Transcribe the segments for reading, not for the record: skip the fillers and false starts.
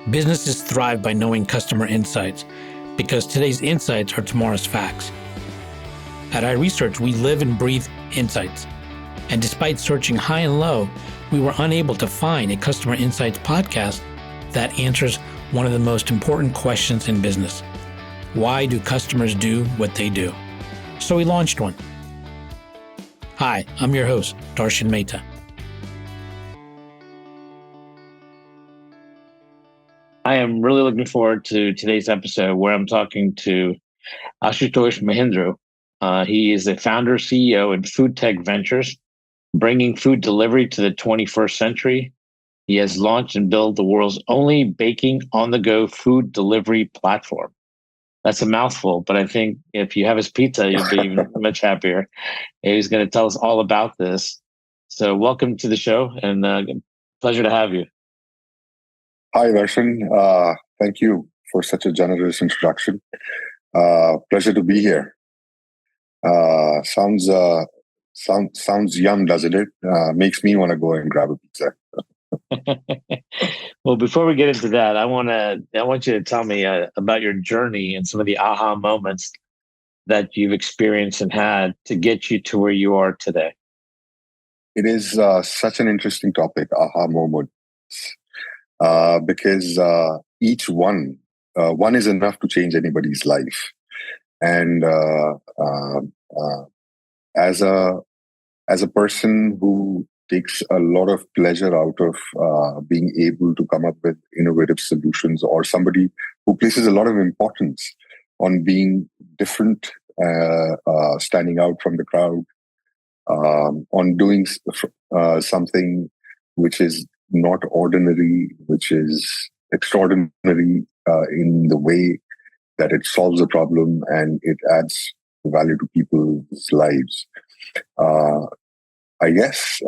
Businesses thrive by knowing customer insights because today's insights are tomorrow's facts. At iResearch, we live and breathe insights. And despite searching high and low, we were unable to find a customer insights podcast that answers one of the most important questions in business. Why do customers do what they do? So we launched one. Hi, I'm your host, Darshan Mehta. I am really looking forward to today's episode where I'm talking to Ashutosh Mahindru. He is the founder, CEO in Foodtech Ventures, bringing food delivery to the 21st century. He has launched and built the world's only baking on-the-go food delivery platform. That's a mouthful, but I think if you have his pizza, you'll be even much happier. He's going to tell us all about this. So welcome to the show, and pleasure to have you. Hi, Darshan. Thank you for such a generous introduction. Pleasure to be here. Sounds yum, doesn't it? Makes me want to go and grab a pizza. Well, before we get into that, I want you to tell me about your journey and some of the aha moments that you've experienced and had to get you to where you are today. It is such an interesting topic, aha moments, because each one is enough to change anybody's life. And as a person who takes a lot of pleasure out of being able to come up with innovative solutions, or somebody who places a lot of importance on being different, standing out from the crowd, on doing something which is not ordinary, which is extraordinary in the way that it solves a problem and it adds value to people's lives. I guess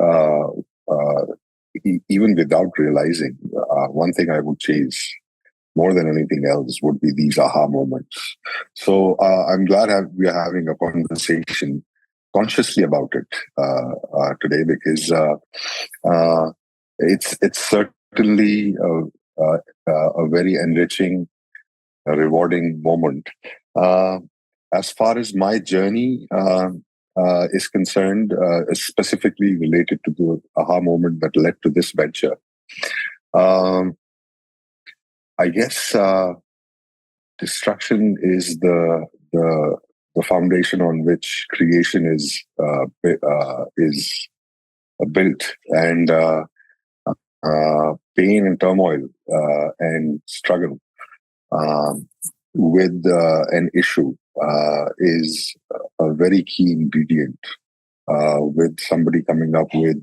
even without realizing, one thing I would chase more than anything else would be these aha moments. So I'm glad we are having a conversation consciously about it today, because it's certainly a very enriching, rewarding moment. As far as my journey is concerned, specifically related to the aha moment that led to this venture, I guess destruction is the foundation on which creation is built, and pain and turmoil and struggle with an issue is a very key ingredient with somebody coming up with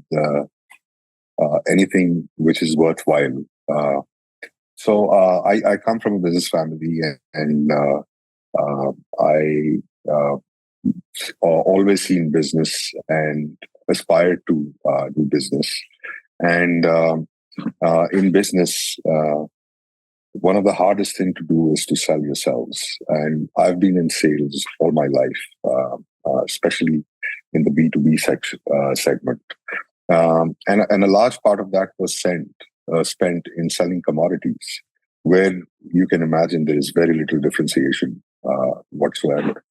anything which is worthwhile. So I come from a business family, and I always seen business and aspired to do business. And in business, one of the hardest things to do is to sell yourselves. And I've been in sales all my life, especially in the B2B segment. And a large part of that was spent in selling commodities, where you can imagine there is very little differentiation whatsoever.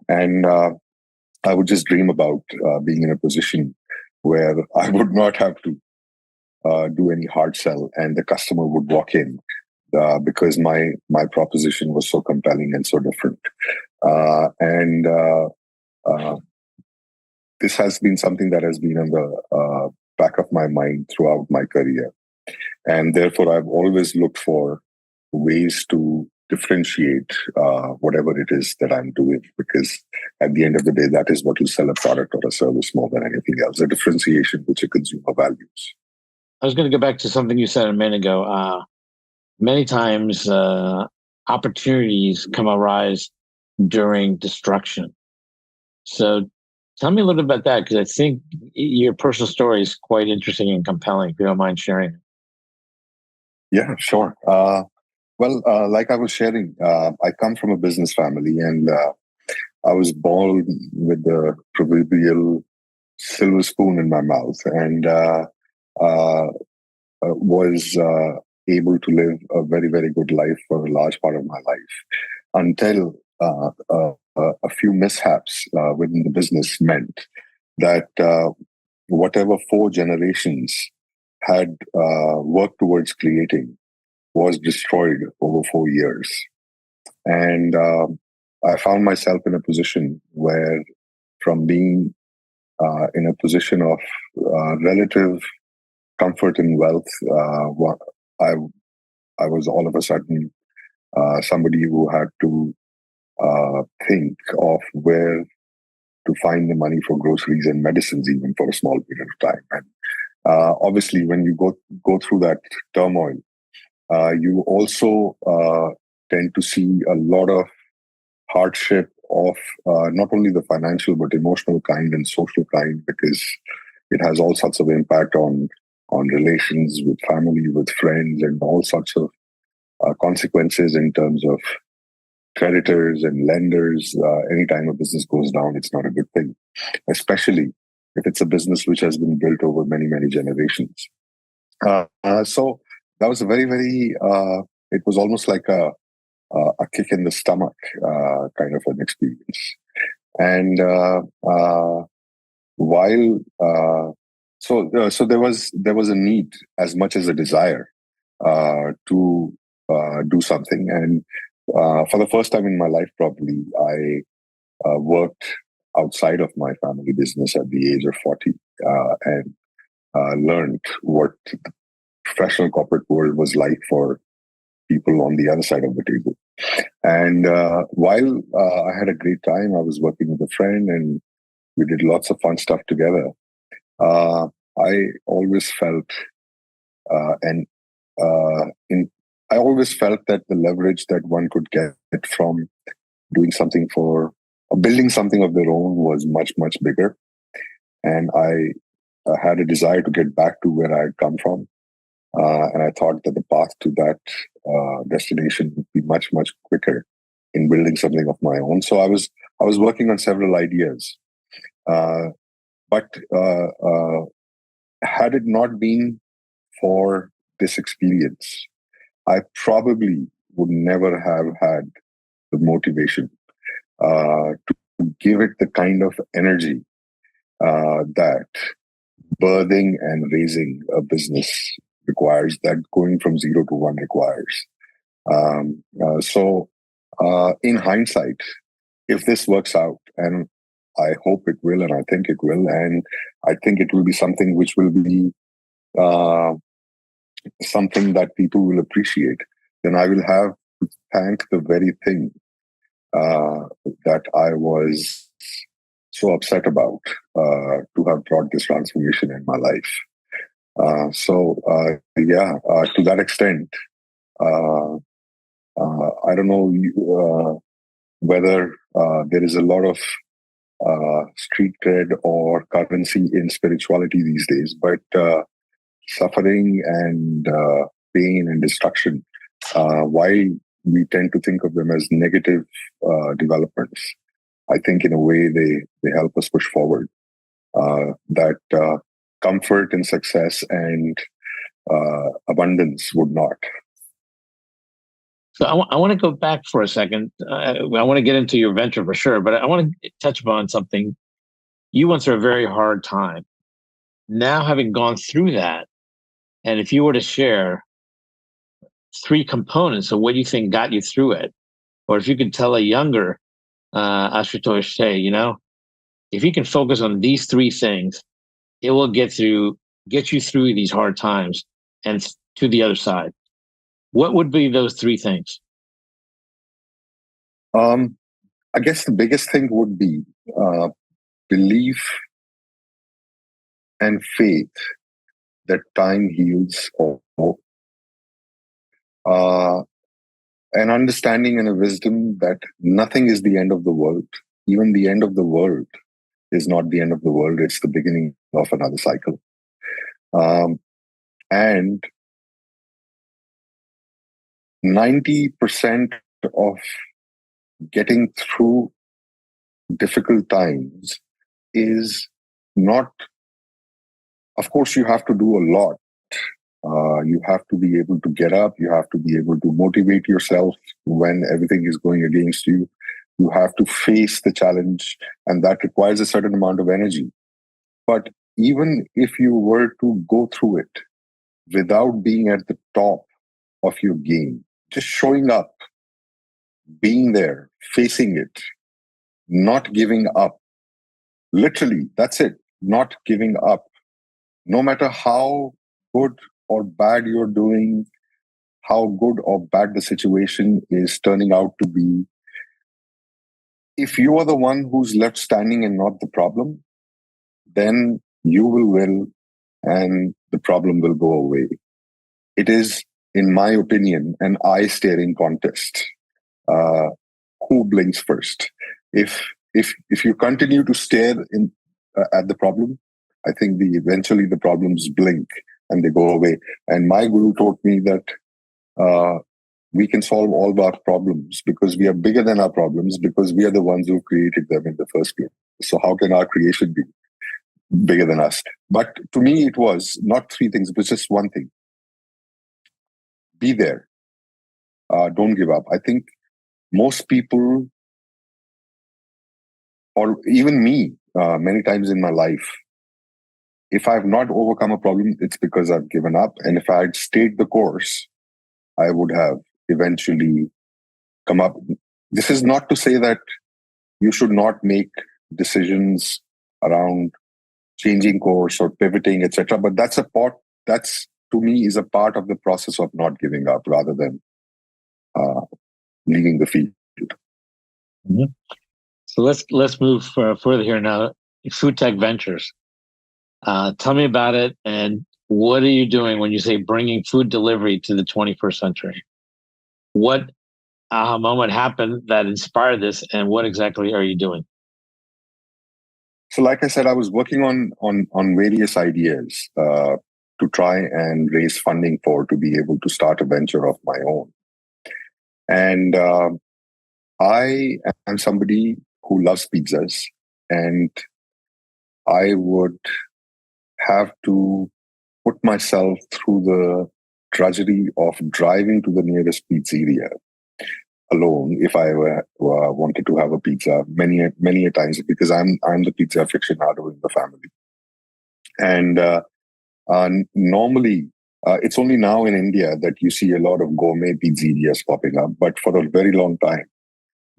And I would just dream about being in a position where I would not have to do any hard sell, and the customer would walk in because my proposition was so compelling and so different. And this has been something that has been on the back of my mind throughout my career. And therefore, I've always looked for ways to differentiate whatever it is that I'm doing, because at the end of the day, that is what will sell a product or a service more than anything else, a differentiation which a consumer values. I was going to go back to something you said a minute ago. Many times opportunities arise during destruction. So tell me a little bit about that, because I think your personal story is quite interesting and compelling, if you don't mind sharing. Yeah, sure. Well, like I was sharing, I come from a business family, and I was born with the proverbial silver spoon in my mouth, and was able to live a very, very good life for a large part of my life until a few mishaps within the business meant that whatever four generations had worked towards creating was destroyed over 4 years. And I found myself in a position where, from being in a position of relative comfort and wealth, I was all of a sudden somebody who had to think of where to find the money for groceries and medicines, even for a small period of time. And obviously, when you go through that turmoil, you also tend to see a lot of hardship of not only the financial but emotional kind and social kind, because it has all sorts of impact on relations with family, with friends, and all sorts of consequences in terms of creditors and lenders. Anytime a business goes down, it's not a good thing, especially if it's a business which has been built over many, many generations. So that was a very, very, it was almost like a kick in the stomach kind of an experience. And while so there was a need as much as a desire to do something. And for the first time in my life, probably, I worked outside of my family business at the age of 40 and learned what the professional corporate world was like for people on the other side of the table. And while I had a great time, I was working with a friend and we did lots of fun stuff together. I always felt I always felt that the leverage that one could get from doing something for building something of their own was much, much bigger. And I had a desire to get back to where I had come from. And I thought that the path to that destination would be much, much quicker in building something of my own. So I was working on several ideas. But had it not been for this experience, I probably would never have had the motivation to give it the kind of energy that birthing and raising a business requires, that going from 0 to 1 requires. So in hindsight, if this works out, and I hope it will, and I think it will, and I think it will be something which will be something that people will appreciate, then I will have to thank the very thing that I was so upset about to have brought this transformation in my life. To that extent, I don't know whether there is a lot of street cred or currency in spirituality these days, but suffering and pain and destruction, while we tend to think of them as negative developments, I think in a way they help us push forward. That comfort and success and abundance would not. So I want to go back for a second. I want to get into your venture for sure, but I want to touch upon something. You went through a very hard time. Now, having gone through that, and if you were to share 3 components of what you think got you through it, or if you could tell a younger Ashutosh, hey, if you can focus on these 3 things, it will get you through these hard times and to the other side. What would be those 3 things? I guess the biggest thing would be belief and faith that time heals all. An understanding and a wisdom that nothing is the end of the world. Even the end of the world is not the end of the world. It's the beginning of another cycle. And 90% of getting through difficult times is not, of course, you have to do a lot You have to be able to get up. You have to be able to motivate yourself when everything is going against you. You have to face the challenge, and that requires a certain amount of energy. But even if you were to go through it without being at the top of your game, just showing up, being there, facing it, not giving up. Literally, that's it. Not giving up. No matter how good or bad you're doing, how good or bad the situation is turning out to be, if you are the one who's left standing and not the problem, then you will win and the problem will go away. It is, in my opinion, an eye staring contest. Uh, who blinks first? If you continue to stare at the problem, I think eventually the problems blink and they go away. And my guru taught me that we can solve all of our problems because we are bigger than our problems because we are the ones who created them in the first place. So how can our creation be bigger than us? But to me, it was not three things, it was just one thing. Be there. Don't give up. I think most people, or even me, many times in my life, if I've not overcome a problem, it's because I've given up. And if I had stayed the course, I would have eventually come up. This is not to say that you should not make decisions around changing course or pivoting, etc. But that's to me is a part of the process of not giving up rather than leaving the field. Mm-hmm. So let's move further here now. Foodtech Ventures. Tell me about it, and what are you doing when you say bringing food delivery to the 21st century? What aha moment happened that inspired this, and what exactly are you doing? So, like I said, I was working on various ideas to try and raise funding to be able to start a venture of my own. And I am somebody who loves pizzas, and I would have to put myself through the drudgery of driving to the nearest pizzeria alone if I wanted to have a pizza many a times because I'm the pizza aficionado in the family. And normally, it's only now in India that you see a lot of gourmet pizzerias popping up. But for a very long time,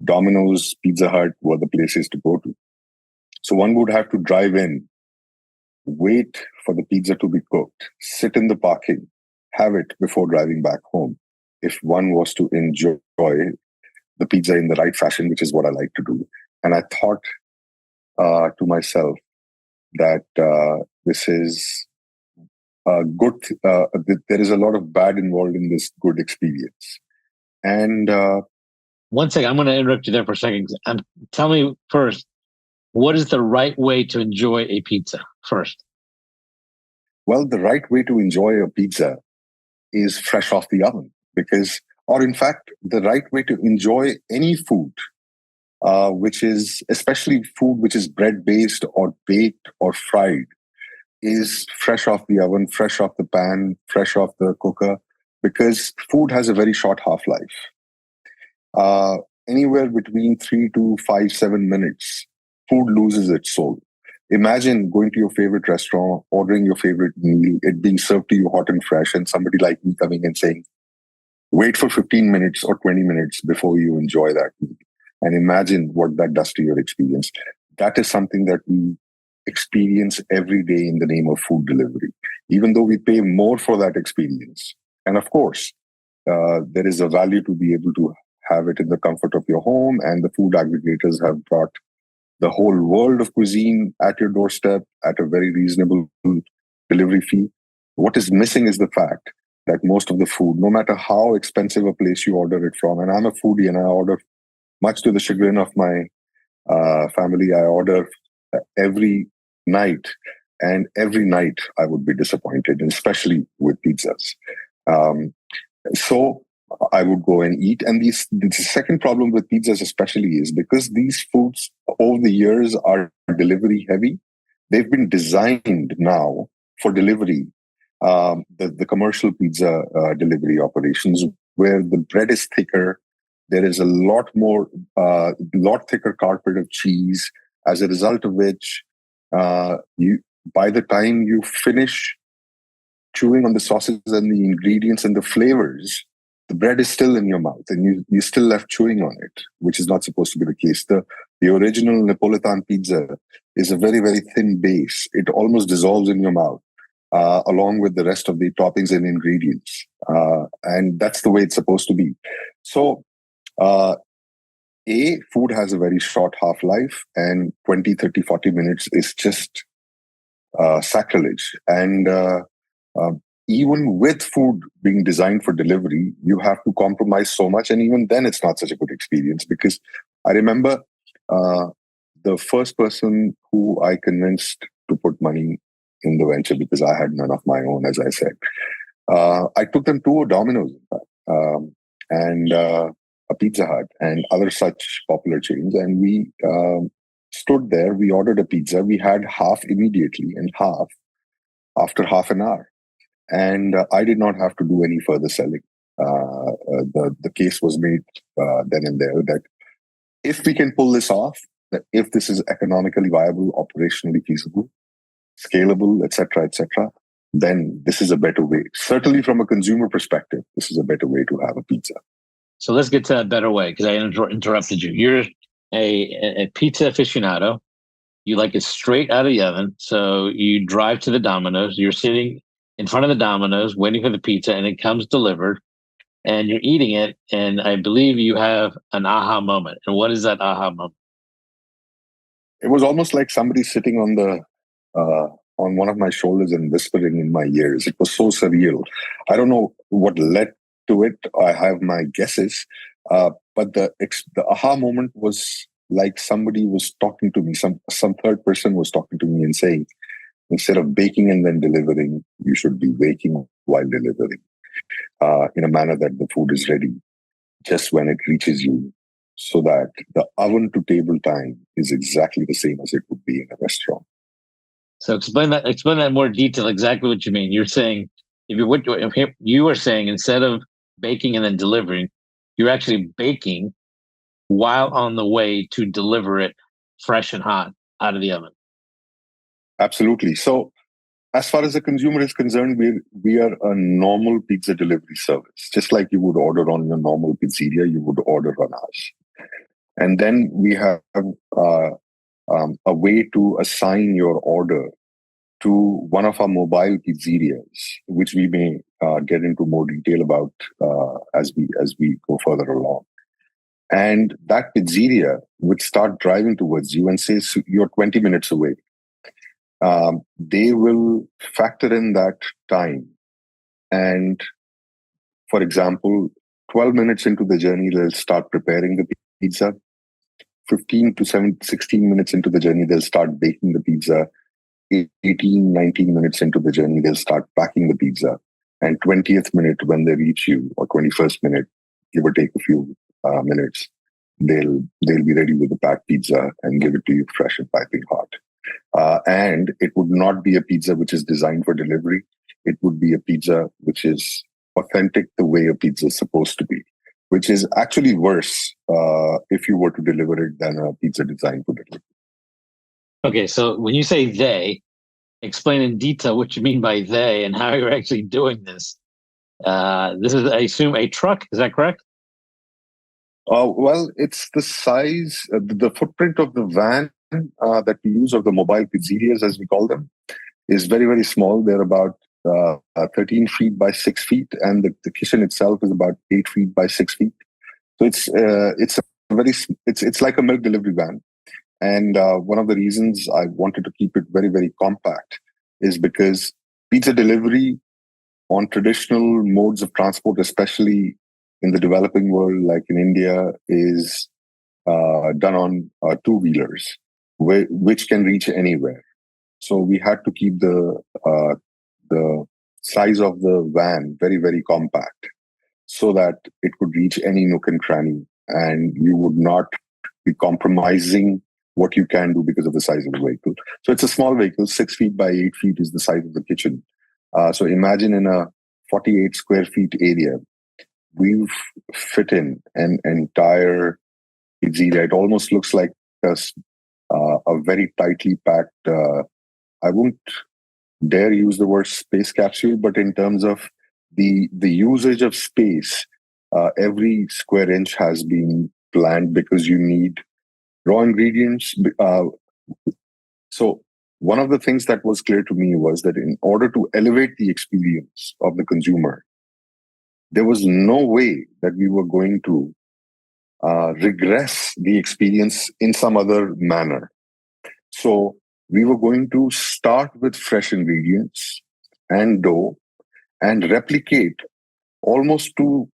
Domino's, Pizza Hut were the places to go to. So one would have to drive in, wait for the pizza to be cooked, sit in the parking, have it before driving back home. If one was to enjoy the pizza in the right fashion, which is what I like to do. And I thought to myself that this is good. There is a lot of bad involved in this good experience. And one second, I'm going to interrupt you there for a second. Tell me first, what is the right way to enjoy a pizza first? Well, the right way to enjoy a pizza is fresh off the oven or in fact, the right way to enjoy any food, which is especially food which is bread-based or baked or fried, is fresh off the oven, fresh off the pan, fresh off the cooker, because food has a very short half-life. Anywhere between 3 to 5, 7 minutes, food loses its soul. Imagine going to your favorite restaurant, ordering your favorite meal, it being served to you hot and fresh, and somebody like me coming and saying, wait for 15 minutes or 20 minutes before you enjoy that meal. And imagine what that does to your experience. That is something that we experience every day in the name of food delivery, even though we pay more for that experience. And of course, there is a value to be able to have it in the comfort of your home, and the food aggregators have brought the whole world of cuisine at your doorstep at a very reasonable delivery fee. What is missing is the fact that most of the food, no matter how expensive a place you order it from, and I'm a foodie and I order, much to the chagrin of my family, I order every night, and every night I would be disappointed, and especially with pizzas. So I would go and eat. And the second problem with pizzas especially is because these foods over the years are delivery heavy, they've been designed now for delivery the commercial pizza delivery operations, where the bread is thicker. There is a lot thicker carpet of cheese, as a result of which you by the time you finish chewing on the sauces and the ingredients and the flavors, the bread is still in your mouth and you're still left chewing on it, which is not supposed to be the case. The original Napolitan pizza is a very, very thin base. It almost dissolves in your mouth, along with the rest of the toppings and ingredients. And that's the way it's supposed to be. So, food has a very short half-life, and 20, 30, 40 minutes is just sacrilege. And even with food being designed for delivery, you have to compromise so much. And even then, it's not such a good experience, because I remember the first person who I convinced to put money in the venture, because I had none of my own, as I said. I took them to a Domino's, and a Pizza Hut and other such popular chains. And we stood there, we ordered a pizza. We had half immediately and half after half an hour. And I did not have to do any further selling. The case was made then and there that if we can pull this off, that if this is economically viable, operationally feasible, scalable, etc., then this is a better way. Certainly from a consumer perspective, this is a better way to have a pizza. So let's get to that better way, because I interrupted you. You're a pizza aficionado. You like it straight out of the oven. So you drive to the Domino's. You're sitting in front of the Domino's waiting for the pizza, and it comes delivered, and you're eating it. And I believe you have an aha moment. And what is that aha moment? It was almost like somebody sitting on one of my shoulders and whispering in my ears. It was so surreal. I don't know what led to it. I have my guesses, but the aha moment was like somebody was talking to me. Some third person was talking to me and saying, instead of baking and then delivering, you should be baking while delivering, in a manner that the food is ready just when it reaches you, so that the oven to table time is exactly the same as it would be in a restaurant. So explain that in more detail, exactly what you mean. You're saying, if you were saying, instead of baking and then delivering, you're actually baking while on the way to deliver it fresh and hot out of the oven. Absolutely. So as far as the consumer is concerned, we are a normal pizza delivery service. Just like you would order on your normal pizzeria, you would order on us. And then we have a way to assign your order to one of our mobile pizzerias, which we may get into more detail about as we go further along. And that pizzeria would start driving towards you and say, so you're 20 minutes away. They will factor in that time. And for example, 12 minutes into the journey, they'll start preparing the pizza. 15 to 16 minutes into the journey, they'll start baking the pizza. 18, 19 minutes into the journey, they'll start packing the pizza. And 20th minute, when they reach you, or 21st minute, give or take a few minutes, they'll be ready with the packed pizza and give it to you fresh and piping hot. And it would not be a pizza which is designed for delivery. It would be a pizza which is authentic the way a pizza is supposed to be, which is actually worse if you were to deliver it than a pizza designed for delivery. Okay, so when you say they, explain in detail what you mean by they and how you're actually doing this. This is, I assume, a truck. Is that correct? Well, it's the size, the footprint of the van that we use, or the mobile pizzerias, as we call them, is very, very small. They're about 13 feet by 6 feet, and the kitchen itself is about 8 feet by 6 feet. So it's like a milk delivery van. And one of the reasons I wanted to keep it very, very compact is because pizza delivery on traditional modes of transport, especially in the developing world, like in India, is done on two-wheelers, which can reach anywhere. So we had to keep the size of the van very, very compact, so that it could reach any nook and cranny, and you would not be compromising what you can do because of the size of the vehicle. So it's a small vehicle. 6 feet by 8 feet is the size of the kitchen. So imagine in a 48 square feet area, we've fit in an entire pizzeria. It almost looks like a very tightly packed, I wouldn't dare use the word space capsule, but in terms of the usage of space, every square inch has been planned because you need raw ingredients. So one of the things that was clear to me was that in order to elevate the experience of the consumer, there was no way that we were going to regress the experience in some other manner. So we were going to start with fresh ingredients and dough and replicate almost to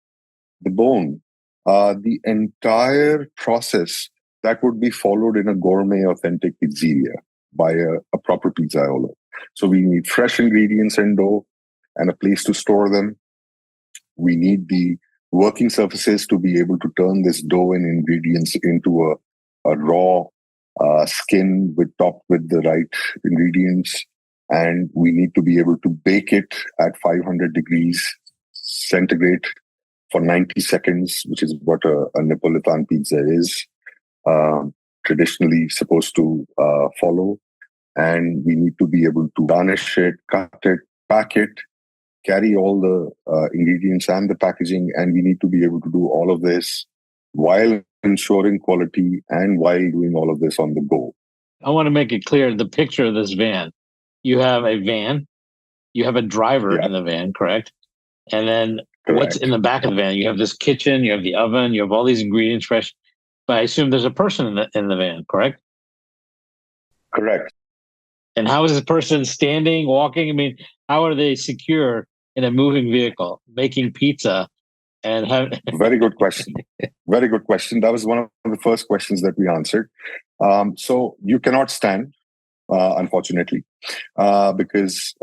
the bone the entire process that would be followed in a gourmet authentic pizzeria by a proper pizzaiolo. So we need fresh ingredients and dough and a place to store them. We need the working surfaces to be able to turn this dough and ingredients into a raw skin topped with the right ingredients. And we need to be able to bake it at 500 degrees centigrade for 90 seconds, which is what a Napolitan pizza is traditionally supposed to follow. And we need to be able to garnish it, cut it, pack it, carry all the ingredients and the packaging. And we need to be able to do all of this while ensuring quality and while doing all of this on the go. I want to make it clear the picture of this van. You have a van, you have a driver in the van, correct? And then what's in the back of the van? You have this kitchen, you have the oven, you have all these ingredients fresh. But I assume there's a person in the van, correct? Correct. And how is this person standing, walking? I mean, how are they secure in a moving vehicle, making pizza? And Very good question. Very good question. That was one of the first questions that we answered. So you cannot stand, unfortunately, because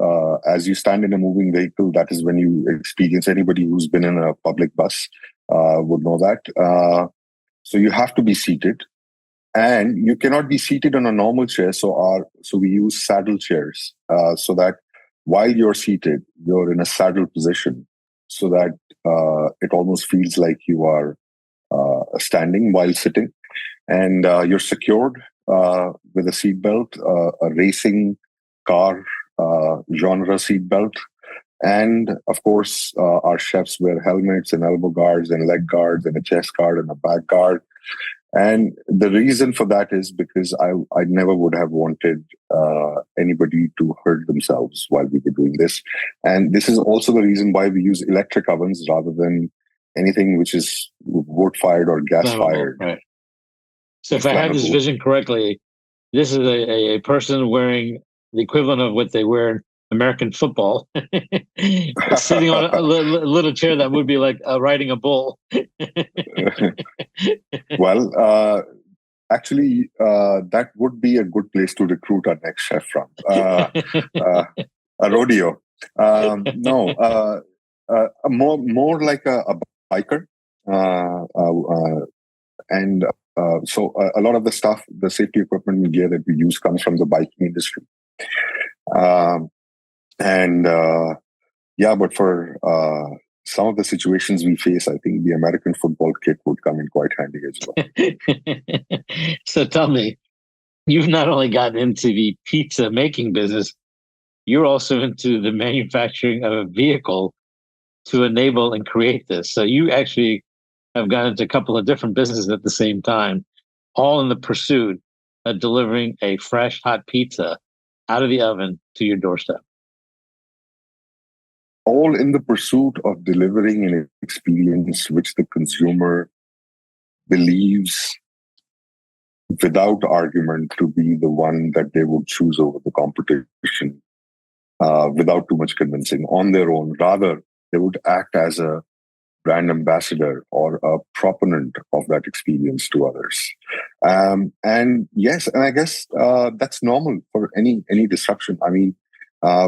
as you stand in a moving vehicle, that is when you experience. Anybody who's been in a public bus would know that. So you have to be seated, and you cannot be seated on a normal chair. So we use saddle chairs so that while you're seated, you're in a saddle position, so that it almost feels like you are standing while sitting, and you're secured with a seatbelt, a racing car genre seatbelt. And of course, our chefs wear helmets and elbow guards and leg guards and a chest guard and a back guard. And the reason for that is because I never would have wanted anybody to hurt themselves while we were doing this. And this is also the reason why we use electric ovens rather than anything which is wood-fired or gas-fired. Right. So if I have this vision correctly, this is a person wearing the equivalent of what they wear in American football, sitting on a little chair that would be like riding a bull. Well, actually, that would be a good place to recruit our next chef from. A rodeo. No, more like a biker. And so a lot of the stuff, the safety equipment and gear that we use comes from the biking industry. But for some of the situations we face, I think the American football kit would come in quite handy as well. So tell me, you've not only gotten into the pizza making business, you're also into the manufacturing of a vehicle to enable and create this. So you actually have gone into a couple of different businesses at the same time, all in the pursuit of delivering a fresh, hot pizza out of the oven to your doorstep. All in the pursuit of delivering an experience which the consumer believes without argument to be the one that they would choose over the competition without too much convincing on their own. Rather, they would act as a brand ambassador or a proponent of that experience to others. And yes, and I guess that's normal for any disruption. I mean,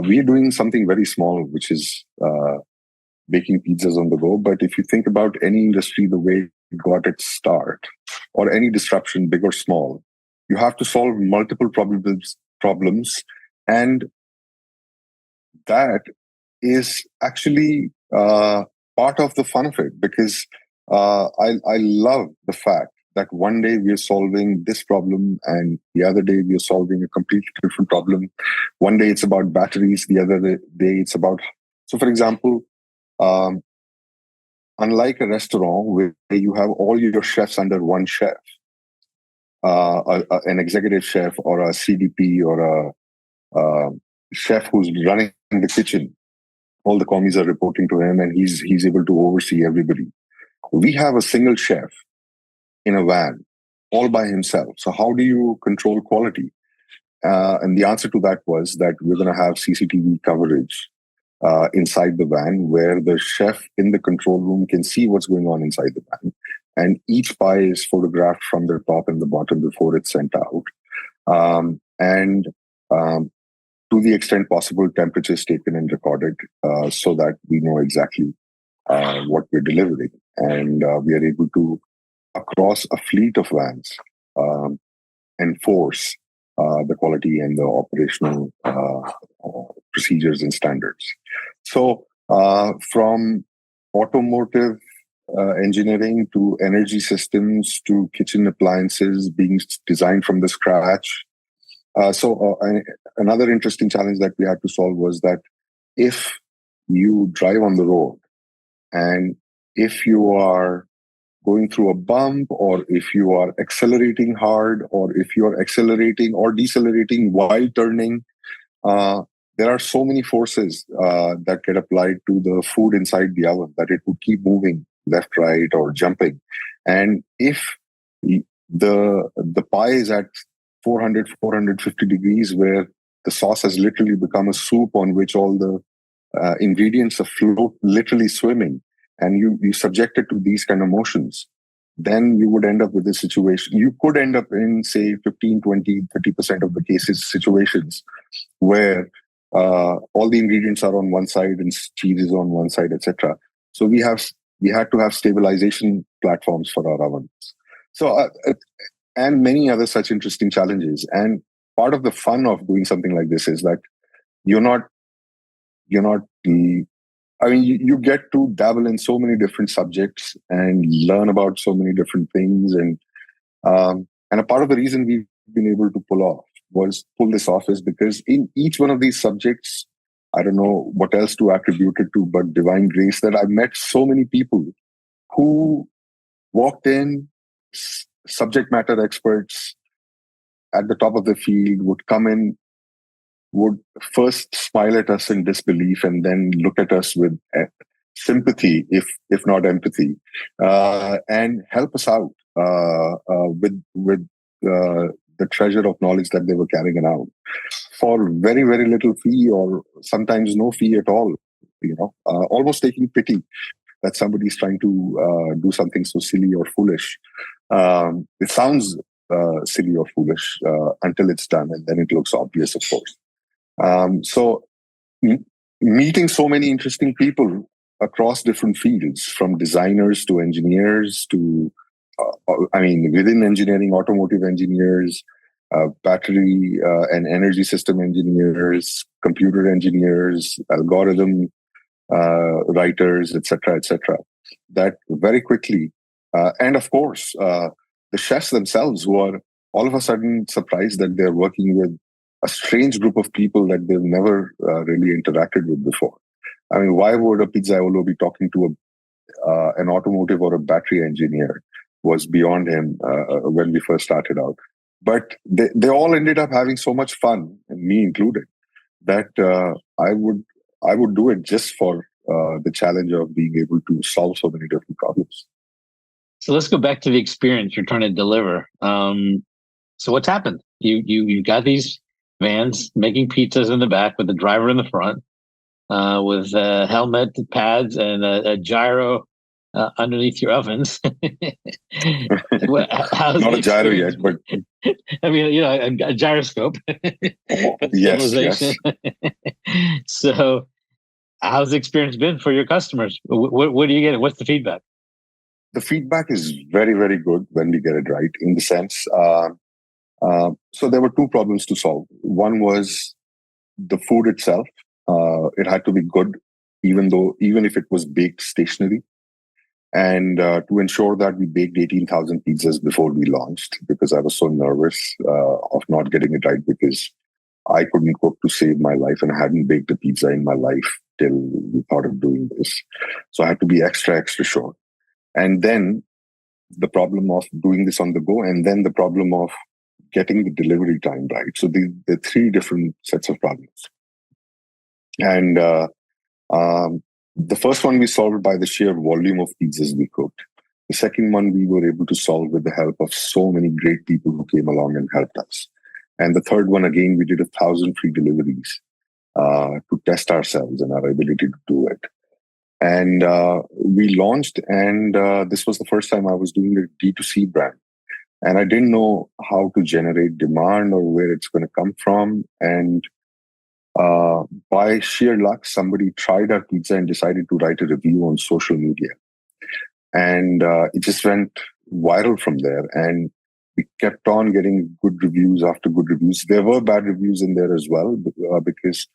we are doing something very small, which is baking pizzas on the go. But if you think about any industry, the way it got its start, or any disruption, big or small, you have to solve multiple problems, and that is actually part of the fun of it, because I love the fact that one day we are solving this problem and the other day we are solving a completely different problem. One day it's about batteries, the other day it's about. So, for example, um, unlike a restaurant where you have all your chefs under one chef, an executive chef or a CDP or a chef who's running the kitchen, all the commies are reporting to him, and he's able to oversee everybody. We have a single chef in a van, all by himself. So how do you control quality? And the answer to that was that we're going to have CCTV coverage inside the van, where the chef in the control room can see what's going on inside the van. And each pie is photographed from the top and the bottom before it's sent out. And to the extent possible, temperature is taken and recorded so that we know exactly what we're delivering. And we are able to, across a fleet of vans, enforce the quality and the operational procedures and standards. So from automotive engineering to energy systems to kitchen appliances being designed from the scratch. Another interesting challenge that we had to solve was that if you drive on the road and if you are going through a bump, or if you are accelerating hard, or if you are accelerating or decelerating while turning, there are so many forces that get applied to the food inside the oven that it would keep moving left, right, or jumping. And if the pie is at 400, 450 degrees, where the sauce has literally become a soup on which all the ingredients float, literally swimming, and you subject it to these kind of motions, then you would end up with this situation. You could end up in, say, 15, 20, 30% of the cases, situations where all the ingredients are on one side and cheese is on one side, etc. So we had to have stabilization platforms for our ovens. So, and many other such interesting challenges. And part of the fun of doing something like this is that you're not you get to dabble in so many different subjects and learn about so many different things. And a part of the reason we've been able to pull this off is because in each one of these subjects, I don't know what else to attribute it to, but divine grace, that I've met so many people who walked in, subject matter experts at the top of the field, would come in, would first smile at us in disbelief and then look at us with sympathy, if not empathy, and help us out with the treasure of knowledge that they were carrying around for very, very little fee, or sometimes no fee at all. Almost taking pity that somebody's trying to do something so silly or foolish. It sounds silly or foolish until it's done, and then it looks obvious, of course. Meeting so many interesting people across different fields, from designers to engineers to, within engineering, automotive engineers, battery and energy system engineers, computer engineers, algorithm writers, etc., that very quickly, and of course, the chefs themselves, who are all of a sudden surprised that they're working with a strange group of people that they've never really interacted with before. I mean, why would a pizzaiolo be talking to an automotive or a battery engineer? Was beyond him when we first started out. But they all ended up having so much fun, and me included, that I would do it just for the challenge of being able to solve so many different problems. So let's go back to the experience you're trying to deliver. So what's happened? You got these vans making pizzas in the back with the driver in the front, with a helmet, pads, and a gyro underneath your ovens. Not a gyro yet, but I mean, a gyroscope. Yes. So, how's the experience been for your customers? What do you get? What's the feedback? The feedback is very, very good when we get it right. In the sense, so there were two problems to solve. One was the food itself. It had to be good even if it was baked stationary. And to ensure that we baked 18,000 pizzas before we launched, because I was so nervous of not getting it right, because I couldn't cook to save my life and I hadn't baked a pizza in my life till we thought of doing this. So I had to be extra sure. And then the problem of doing this on the go, and then the problem of getting the delivery time right. So the three different sets of problems. And the first one we solved by the sheer volume of pizzas we cooked. The second one we were able to solve with the help of so many great people who came along and helped us. And the third one, again, we did 1,000 free deliveries to test ourselves and our ability to do it. And we launched, and this was the first time I was doing a D2C brand. And I didn't know how to generate demand or where it's going to come from. And by sheer luck, somebody tried our pizza and decided to write a review on social media. And it just went viral from there. And we kept on getting good reviews after good reviews. There were bad reviews in there as well, because,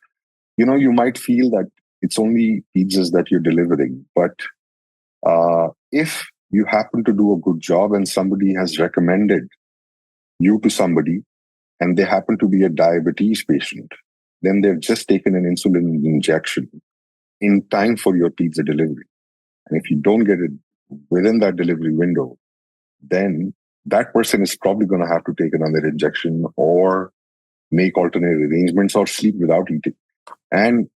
you might feel that it's only pizzas that you're delivering. But if you happen to do a good job and somebody has recommended you to somebody and they happen to be a diabetes patient, then they've just taken an insulin injection in time for your pizza delivery. And if you don't get it within that delivery window, then that person is probably going to have to take another injection or make alternate arrangements or sleep without eating. And,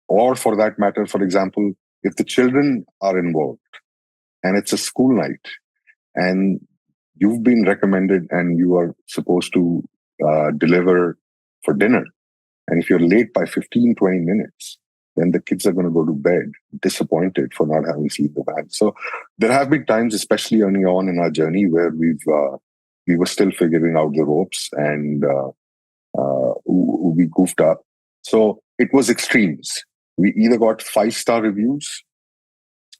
or for that matter, for example, if the children are involved and it's a school night and you've been recommended and you are supposed to deliver for dinner, and if you're late by 15, 20 minutes, then the kids are going to go to bed disappointed for not having seen the van. So there have been times, especially early on in our journey, where we were still figuring out the ropes and we goofed up. So it was extremes. We either got 5-star reviews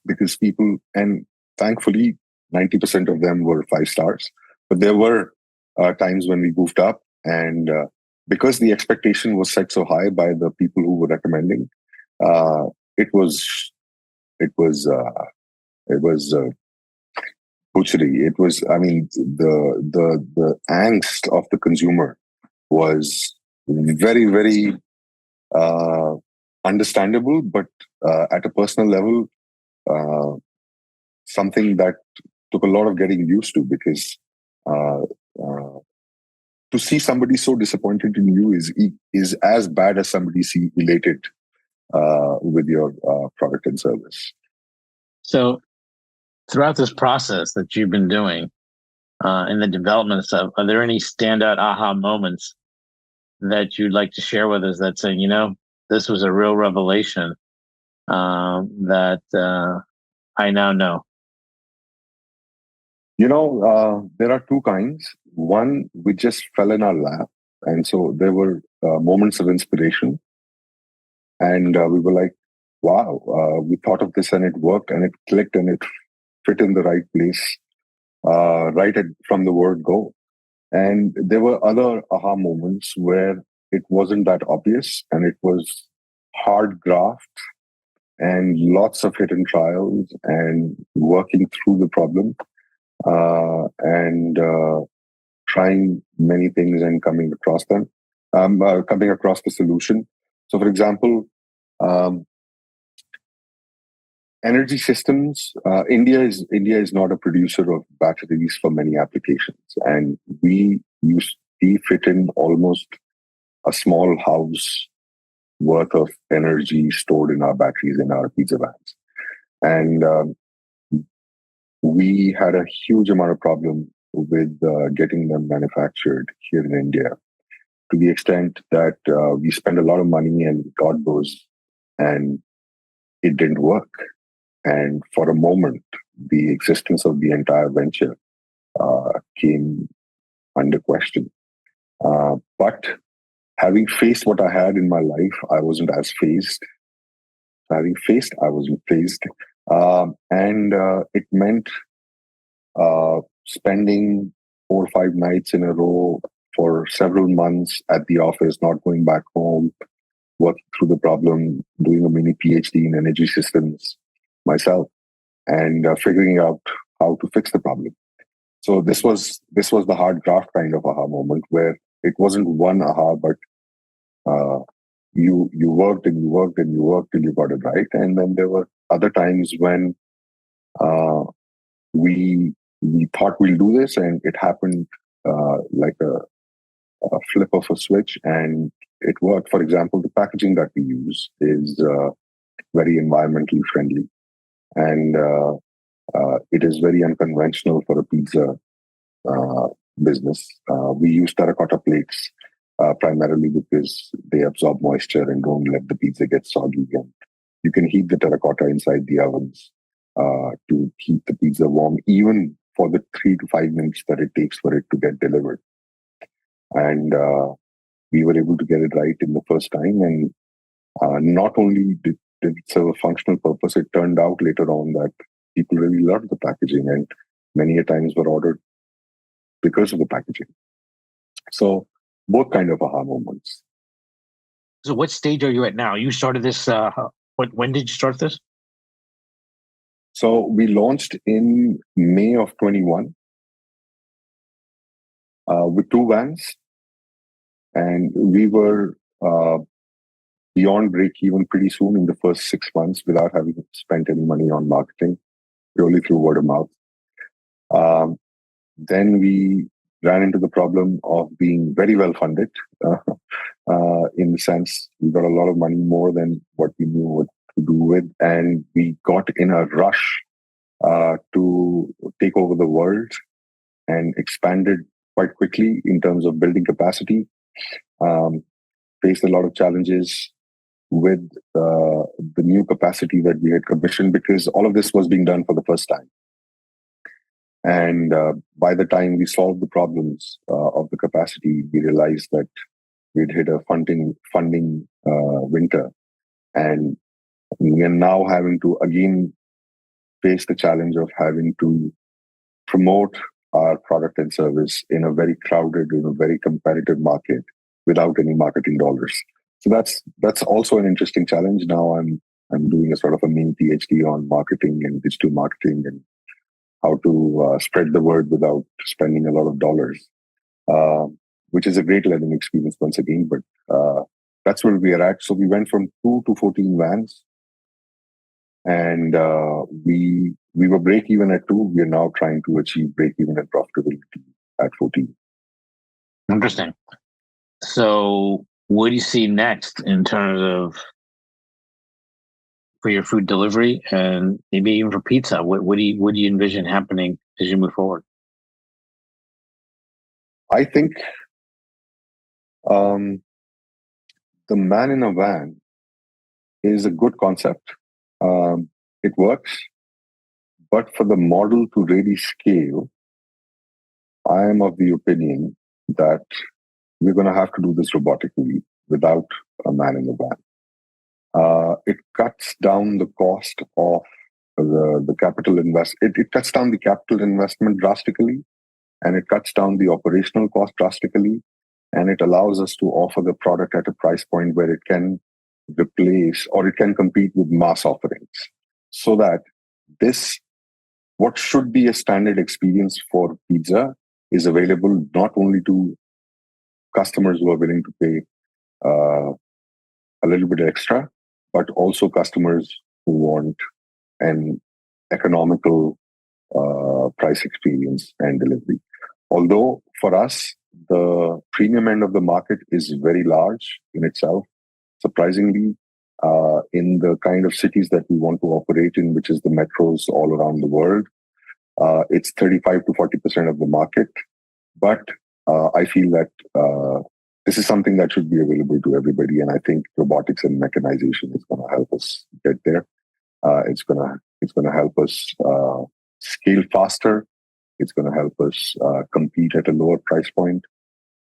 because people, and thankfully 90% of them were 5 stars, but there were times when we goofed up, and because the expectation was set so high by the people who were recommending, it was butchery. It was, I mean, the angst of the consumer was very, very understandable, but at a personal level, something that took a lot of getting used to, because to see somebody so disappointed in you is as bad as somebody elated with your product and service. So throughout this process that you've been doing in the development stuff, are there any standout aha moments that you'd like to share with us that say, this was a real revelation that I now know? There are two kinds. One, we just fell in our lap. And so there were moments of inspiration. And we were like, wow, we thought of this and it worked and it clicked and it fit in the right place, from the word go. And there were other aha moments where it wasn't that obvious and it was hard graft and lots of hidden trials and working through the problem. And trying many things and coming across the solution. So, for example, energy systems. India is not a producer of batteries for many applications, and we fit in almost a small house worth of energy stored in our batteries in our pizza vans, and we had a huge amount of problem with getting them manufactured here in India, to the extent that we spent a lot of money and got those, and it didn't work. And for a moment, the existence of the entire venture came under question. But having faced what I had in my life, I wasn't as phased. Having faced, I wasn't phased. And it meant spending 4 or 5 nights in a row for several months at the office, not going back home, working through the problem, doing a mini PhD in energy systems myself, and figuring out how to fix the problem. So this was the hard graft kind of aha moment, where it wasn't one aha, but you worked and you worked and you worked till you got it right. And then there were other times when uh, we thought we'll do this, and it happened like a flip of a switch, and it worked. For example, the packaging that we use is very environmentally friendly, and it is very unconventional for a pizza business. We use terracotta plates primarily because they absorb moisture and don't let the pizza get soggy. And you can heat the terracotta inside the ovens to keep the pizza warm, even for the 3 to 5 minutes that it takes for it to get delivered. And we were able to get it right in the first time. And not only did it serve a functional purpose, it turned out later on that people really loved the packaging, and many a times were ordered because of the packaging. So both kind of aha moments. So what stage are you at now? You started this, when did you start this? So we launched in May of 21 with 2 vans, and we were beyond break even pretty soon in the first 6 months without having spent any money on marketing, purely through word of mouth. Then we ran into the problem of being very well funded, in the sense we got a lot of money, more than what we knew what to do with, and we got in a rush to take over the world and expanded quite quickly in terms of building capacity. Faced a lot of challenges with the new capacity that we had commissioned, because all of this was being done for the first time. And by the time we solved the problems of the capacity, we realized that we'd hit a funding winter. And we are now having to again face the challenge of having to promote our product and service in a very crowded, in a very competitive market without any marketing dollars. So that's also an interesting challenge. Now I'm doing a sort of a mini PhD on marketing and digital marketing, and how to spread the word without spending a lot of dollars, which is a great learning experience once again. But that's where we are at. So we went from 2 to 14 vans, and we were break even at 2. We are now trying to achieve break even and profitability at 14. Interesting. So what do you see next in terms of for your food delivery, and maybe even for pizza? What do you envision happening as you move forward? I think the man in a van is a good concept. It works, but for the model to really scale, I am of the opinion that we're going to have to do this robotically without a man in the van. It cuts down the cost of the capital invest. It cuts down the capital investment drastically, and it cuts down the operational cost drastically, and it allows us to offer the product at a price point where it can replace or it can compete with mass offerings, so that this, what should be a standard experience for pizza, is available not only to customers who are willing to pay a little bit extra, but also customers who want an economical price experience and delivery. Although for us, the premium end of the market is very large in itself. Surprisingly, in the kind of cities that we want to operate in, which is the metros all around the world, it's 35 to 40% of the market. But I feel that this is something that should be available to everybody, and I think robotics and mechanization is going to help us get there. It's going to help us scale faster. It's going to help us compete at a lower price point,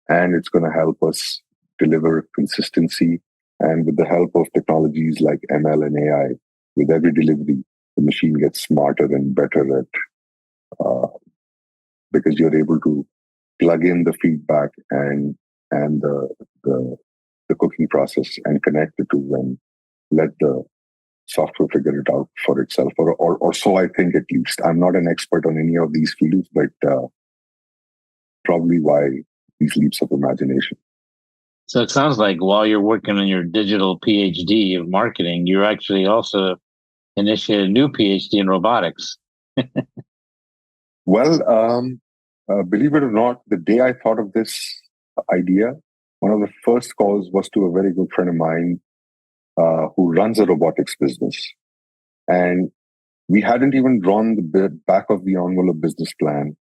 and it's going to help us deliver consistency. And with the help of technologies like ML and AI, with every delivery, the machine gets smarter and better at because you're able to plug in the feedback and the the cooking process and connect the two and let the software figure it out for itself, or so I think at least. I'm not an expert on any of these fields, but probably why these leaps of imagination. So it sounds like while you're working on your digital PhD of marketing, you're actually also initiated a new PhD in robotics. Well, believe it or not, the day I thought of this idea, one of the first calls was to a very good friend of mine who runs a robotics business. And we hadn't even drawn the back of the envelope business plan.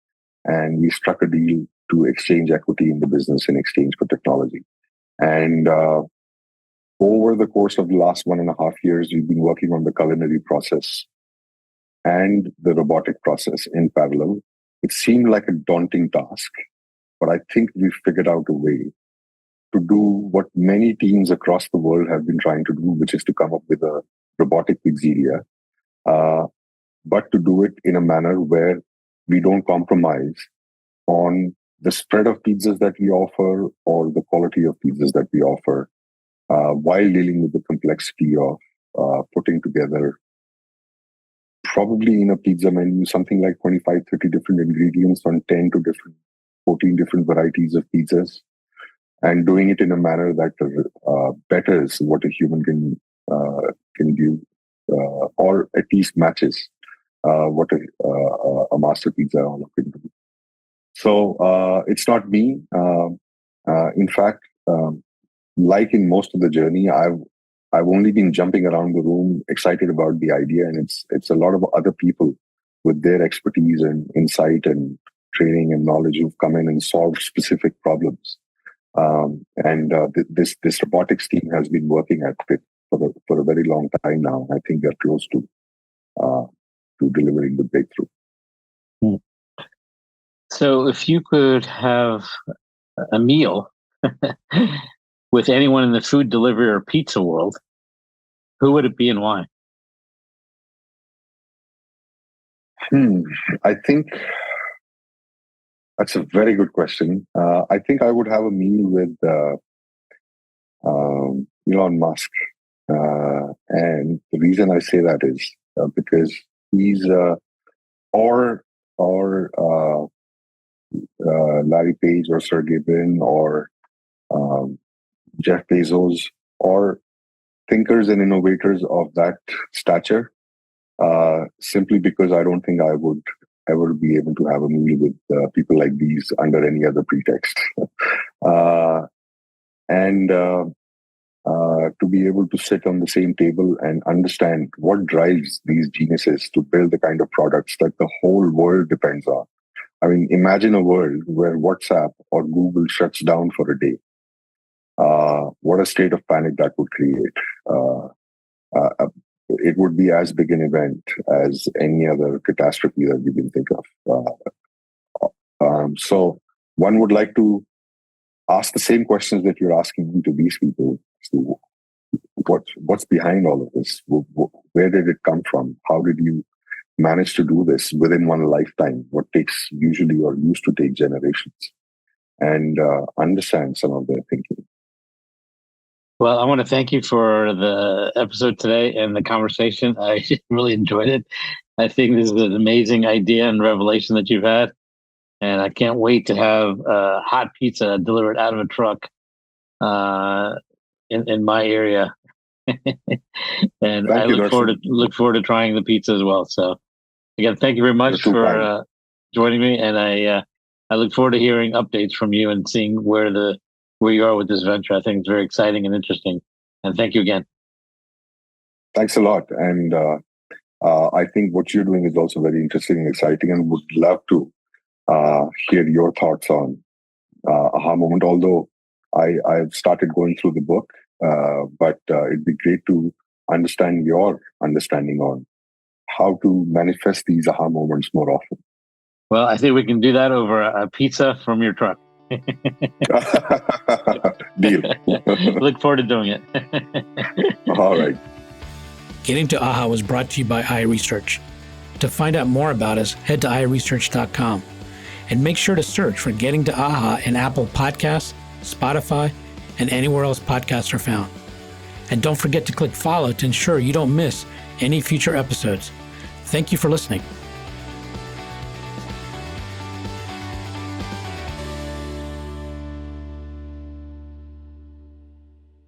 And we struck a deal to exchange equity in the business in exchange for technology. And over the course of the last 1.5 years, we've been working on the culinary process and the robotic process in parallel. It seemed like a daunting task, but I think we figured out a way to do what many teams across the world have been trying to do, which is to come up with a robotic pizzeria, but to do it in a manner where we don't compromise on the spread of pizzas that we offer or the quality of pizzas that we offer, while dealing with the complexity of putting together probably in a pizza menu, something like 25, 30 different ingredients on 14 different varieties of pizzas, and doing it in a manner that betters what a human can do, or at least matches what a master pizza can do. So it's not me. In fact, like in most of the journey, I've only been jumping around the room, excited about the idea, and it's a lot of other people with their expertise and insight and training and knowledge who've come in and solved specific problems. This robotics team has been working at it for a very long time now. I think they're close to delivering the breakthrough. So, if you could have a meal with anyone in the food delivery or pizza world, who would it be and why? I think that's a very good question. I think I would have a meal with Elon Musk. And the reason I say that is because he's or Larry Page or Sergey Brin or Jeff Bezos, or thinkers and innovators of that stature, simply because I don't think I would ever be able to have a meal with people like these under any other pretext. And to be able to sit on the same table and understand what drives these geniuses to build the kind of products that the whole world depends on. I mean, imagine a world where WhatsApp or Google shuts down for a day. What a state of panic that would create. It would be as big an event as any other catastrophe that we can think of. So one would like to ask the same questions that you're asking me to these people. So what's behind all of this? Where did it come from? How did you manage to do this within one lifetime? What takes usually or used to take generations? And understand some of their thinking. Well, I want to thank you for the episode today and the conversation. I really enjoyed it. I think this is an amazing idea and revelation that you've had. And I can't wait to have hot pizza delivered out of a truck in my area. And I look forward to trying the pizza as well. So again, thank you very much for joining me. And I look forward to hearing updates from you and seeing where you are with this venture. I think it's very exciting and interesting. And thank you again. Thanks a lot. And I think what you're doing is also very interesting and exciting, and would love to hear your thoughts on Aha Moment. Although I've started going through the book, but it'd be great to understand your understanding on how to manifest these aha moments more often. Well, I think we can do that over a pizza from your truck. Deal. Look forward to doing it. All right. Getting to AHA was brought to you by iResearch. To find out more about us, head to iResearch.com and make sure to search for Getting to AHA in Apple Podcasts, Spotify, and anywhere else podcasts are found. And don't forget to click follow to ensure you don't miss any future episodes. Thank you for listening.